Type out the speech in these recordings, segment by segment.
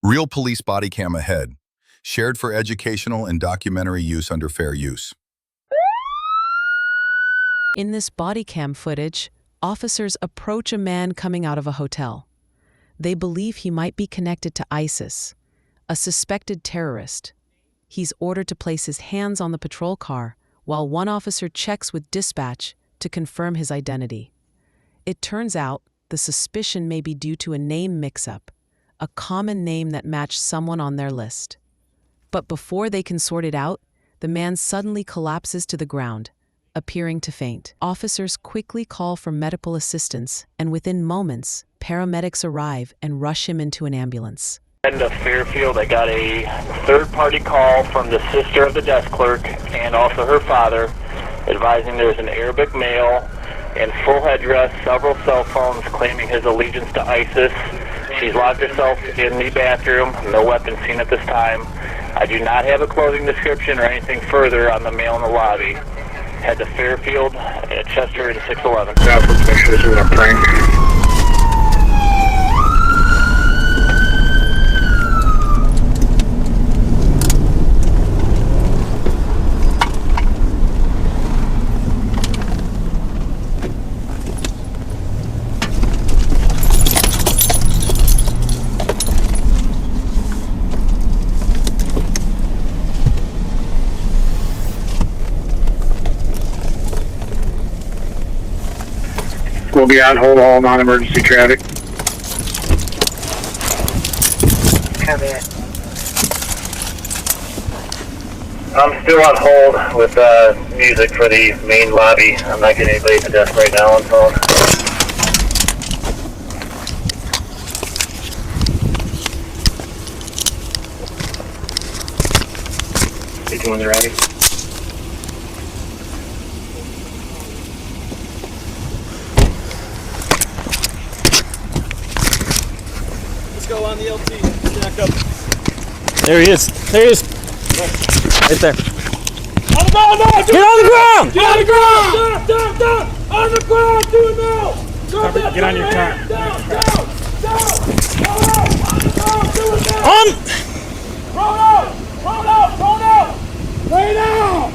Real police body cam ahead. Shared for educational and documentary use under fair use. In this body cam footage, officers approach a man coming out of a hotel. They believe he might be connected to ISIS, a suspected terrorist. He's ordered to place his hands on the patrol car while one officer checks with dispatch to confirm his identity. It turns out the suspicion may be due to a name mix-up, a common name that matched someone on their list. But before they can sort it out, the man suddenly collapses to the ground, appearing to faint. Officers quickly call for medical assistance, and within moments, paramedics arrive and rush him into an ambulance. In Fairfield, I got a third-party call from the sister of the desk clerk and also her father, advising there's an Arabic male in full headdress, several cell phones claiming his allegiance to ISIS. She's locked herself in the bathroom, no weapon seen at this time. I do not have a clothing description or anything further on the male in the lobby. Head to Fairfield at Chester and 611. Yeah, let's make sure this isn't a prank. We'll be on hold all non-emergency traffic. Come in. I'm still on hold with music for the main lobby. I'm not getting anybody at the desk right now on phone. Hey, when they're ready. Go on the LT. Back up. There he is. There he is. Right there. On the ground, no! Get on the ground! Get on the ground! Down! On the ground! Do it now! Get on your car. Down! Roll out! On the ground! Do it now! On! Roll out! Lay down!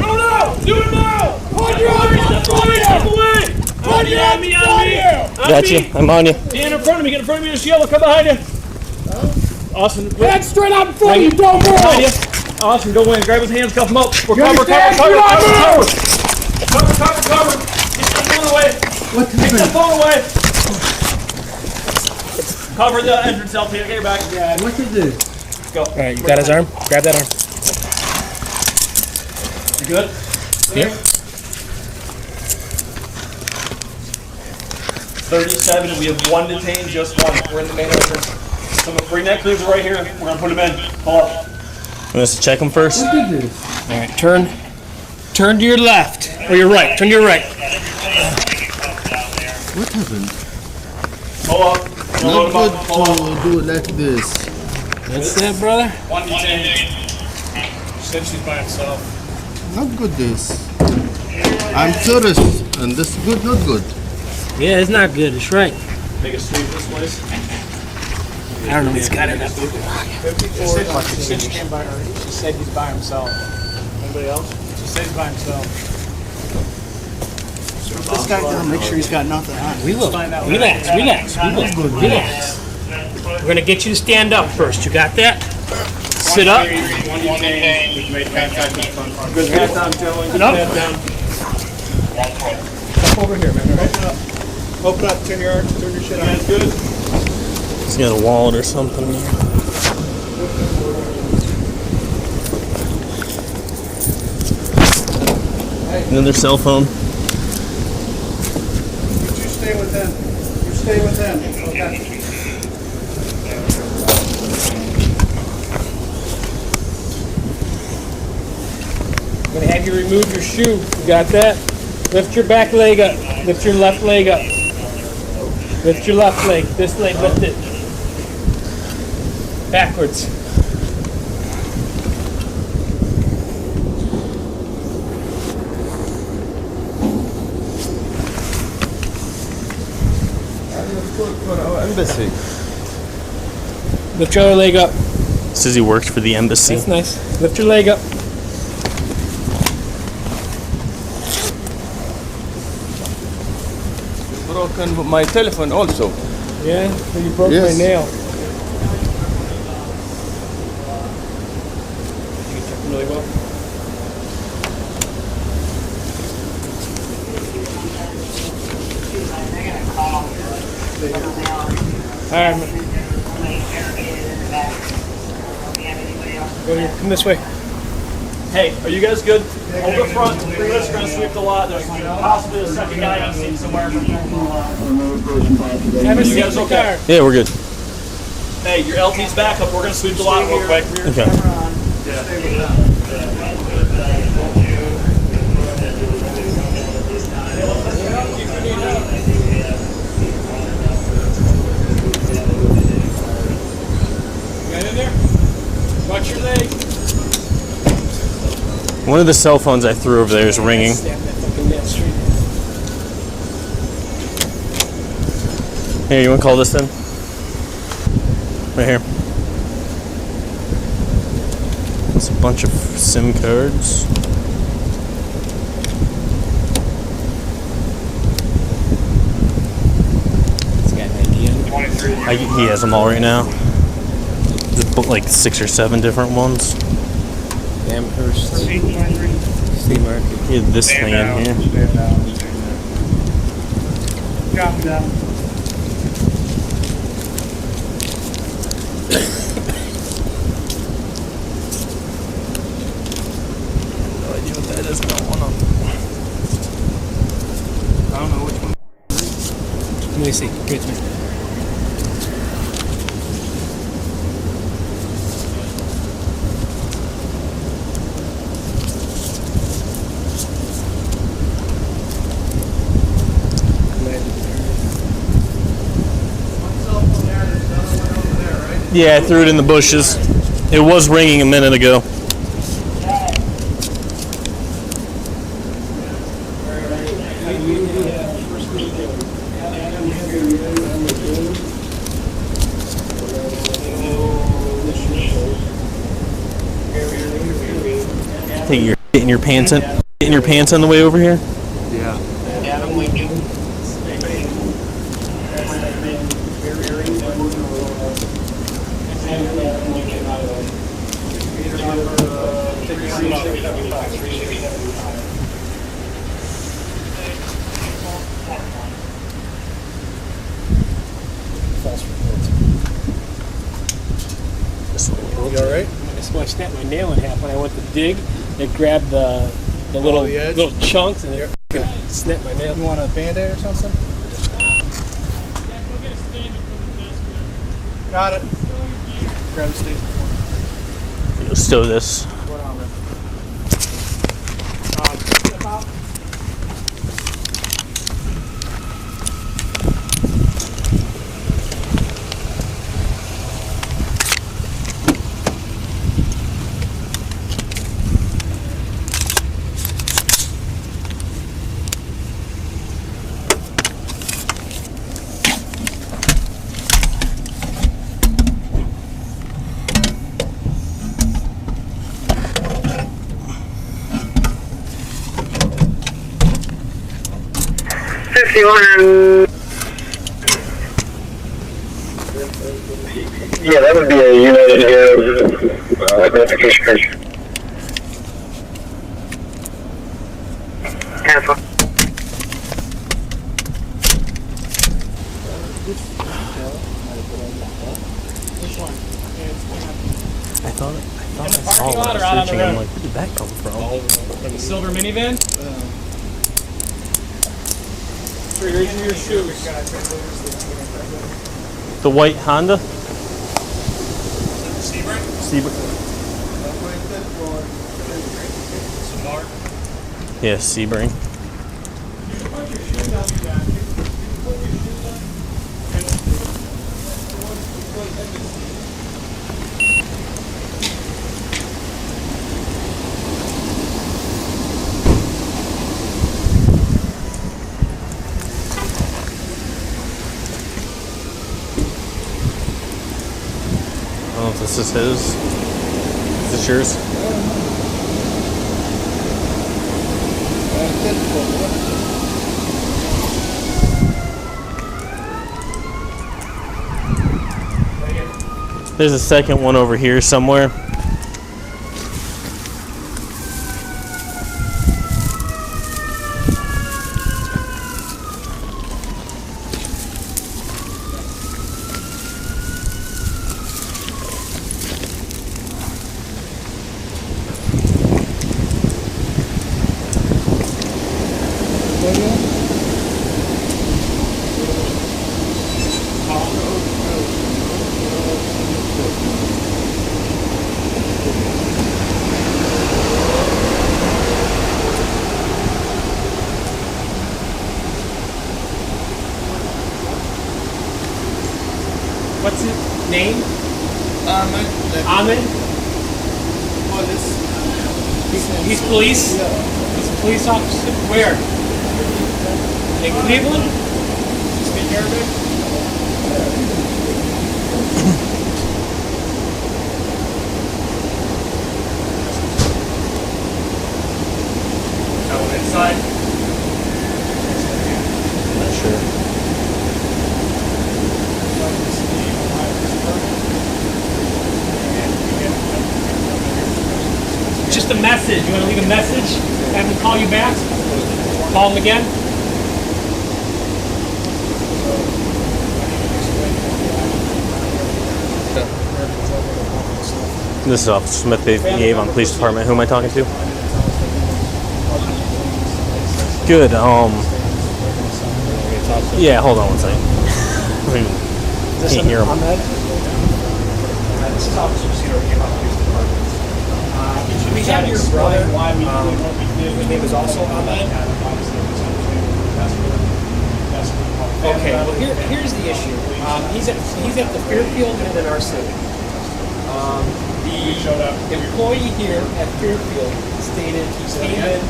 Roll out! Do it now! Hold your arms away! On me! Got you. I'm on you. Get in front of me, this yellow, come behind you. Austin, Head straight out in front of you, don't move! behind you. Austin, go in, grab his hands, cuff him up. We're cover. Cover! Get the phone away. Take the phone away. Cover the entrance, LT, get your back. Yeah, what is this? Let's go. All right, you got his arm? Grab that arm. You good? Yep. 37, and we have one detained, just one. We're in the main entrance. So I'm gonna bring that cruiser right here. We're gonna put him in. Pull up. Want us to check him first? What is this? All right, turn to your left or your right. Turn to your right. What happened? Pull up. Not good to do like this. That's it, brother. One detained. Said she's by himself. Not good this. I'm tourist, and this good, not good. Yeah, it's not good. It's right. Take a sweep this place. I don't know. He's got it up. 54. She said she came by her. She said he's by himself. Anybody else? She said he's by himself. This guy down, make sure he's got nothing on. We look. Relax. Relax. We're gonna get you to stand up first. You got that? Sit up. One detained. We made contact with the front. Good head down, Joey. Sit up. Head down. Come over here, man. Open up. Turn your shit on. That's good. He's got a wallet or something. Another cell phone. You stay with him. You stay with him. Okay. I'm gonna have you remove your shoe. You got that? Lift your back leg up. Lift your left leg up. Lift your left leg. This leg, lift it. Backwards. for our embassy. Lift your other leg up. Says he worked for the embassy. That's nice. Lift your leg up. Broken my telephone also. Yeah, so you broke Yes. my nail. You check really well. All right, man. Go here. Come this way. Hey, are you guys good? Hold the front. We're just going to sweep the lot. There's possibly a second guy on scene somewhere. Have a You seat in guys the okay? car. Yeah, we're good. Hey, your LT's back up. We're going to sweep the lot real quick. Okay. Got in there? Watch your leg. One of the cell phones I threw over there is ringing. Snap that fucking nail straight. Here, you want to call this in? Right here. It's a bunch of SIM cards. It's got an idea. He has them all right now. There's like 6 or 7 different ones. Amherst. Sea Market. He had this thing in here. Drop it down. No idea what that is. I don't know which one. Let me see. Give it to me. Yeah, I threw it in the bushes. It was ringing a minute ago. Take your getting your pants in. Getting your pants on the way over here. Yeah. You all right? I snapped my nail in half when I went to dig. It grabbed the little the edge? little chunks and it snapped my nail. You want a Band-Aid or something? Got it. Grab the station. Stow this. What on it? Yeah, that would be a United Air identification. Cancel. I thought I saw parking when lot I or out on was the searching. I'm road? like, where did that come from? Like a silver minivan? Here's your shoes. The white Honda? Sebring. Yeah, Sebring. if this is his. Is this yours? There's a second one over here somewhere. What's his name? Ahmed? He's police? He's a police officer? Where? In Cleveland? Speak Arabic? Oh, inside? Not sure. Just a message. You want to leave a message? Have him call you back? Call him again? This is Officer Smith gave on police department. Who am I talking to? Good. Yeah, hold on one second. Can't hear him. This is Officer Cedar came out of police department. We have your brother. Why we did what we did. His name is also Ahmed. Okay, well here's the issue. He's at the Fairfield Inn in our city. The employee here at Fairfield stated he came in.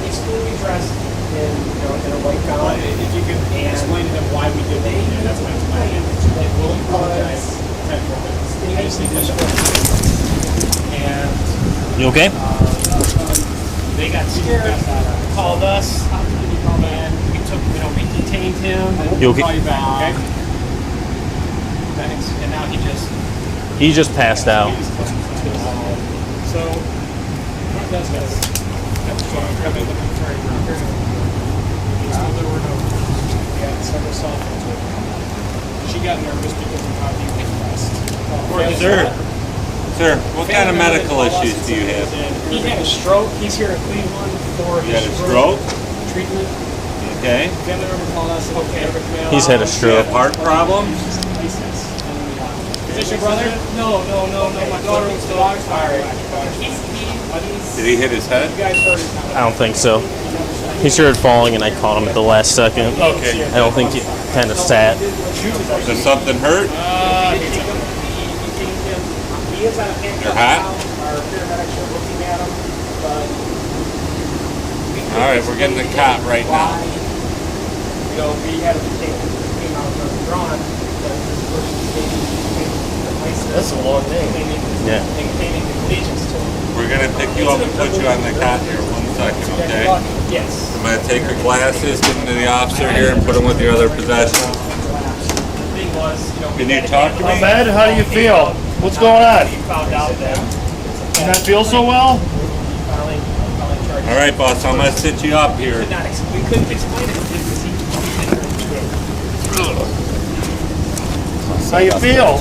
He's fully dressed in a white gown. If you could explain to him why we did what we did, that's what I'm explaining. We'll apologize. I just think that's and You okay? they got scared, called us, and we detained him. And You okay? call you back, okay? Thanks. And now He just passed out. so that's good. There were no. We had several cell phones with her. She got nervous because we thought he was arrested. Sir, what kind of medical issues do you have? He had a stroke. He's here in Cleveland for You had his a stroke? treatment. Okay. Family member called us. Okay. He's had a Do you have stroke. heart problems? Is this your brother? No. My daughter was still expired. Did he hit his head? You guys heard it. I don't think so. He started falling and I caught him at the last second. Okay. I don't think he kind of sat. Does something hurt? He is on a handcuff Your hat? now. Our paramedics are looking at him, but All right, we're getting the cop right now. We had a detained came out of the drawn, but this person came. That's a long name. Yeah. Maintaining allegiance to him. We're gonna pick you up and put you on the cot here 1 second, okay? Yes. I'm gonna take your glasses, give them to the officer here, and put them with your other possessions. The thing was, Can you talk to me? Ahmed, how do you feel? What's going on? we found out that You not feel so well? filing charges. All right, boss, I'm gonna sit you up here. We couldn't explain it because he How you feel?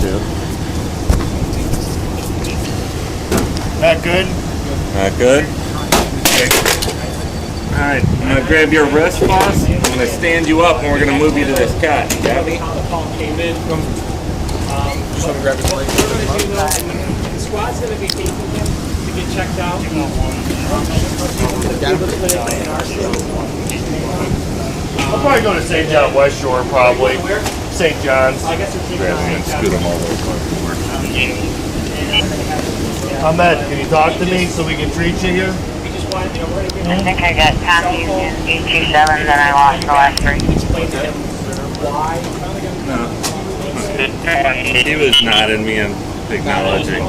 Not good? Not good? Okay. All right, I'm gonna grab your wrist, boss. I'm gonna stand you up, and we're gonna move you to this cot. You got me? how the call came in. Just want to grab his license. The squad's going to be taking him to get checked out. I'll probably go to St. John West Shore, probably. St. John's. I guess we're keeping an eye on Scoot them all over. Ahmed, can you talk to me so we can treat you here? We just wanted, we're going to get I think I got Tom Union 827, then I lost the last three. explain to him why. No. He was nodding me and acknowledging.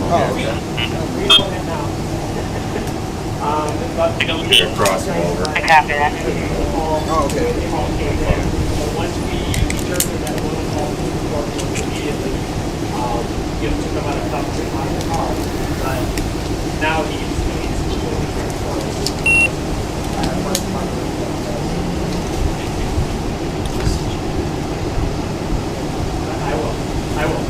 Here, cross him over. I copy that. Once we determined that one call was important immediately, took him out of the car. But now he's I will.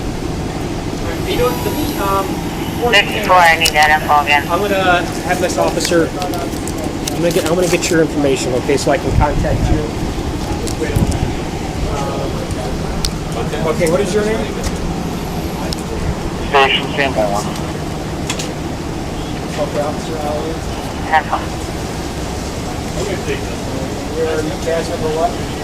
You know what, Before I need that info again. I'm gonna have this officer. I'm gonna get your information, okay, so I can contact you. Okay, what is your name? Station standby 1. Okay, Officer Alley. Have fun. Your task number what?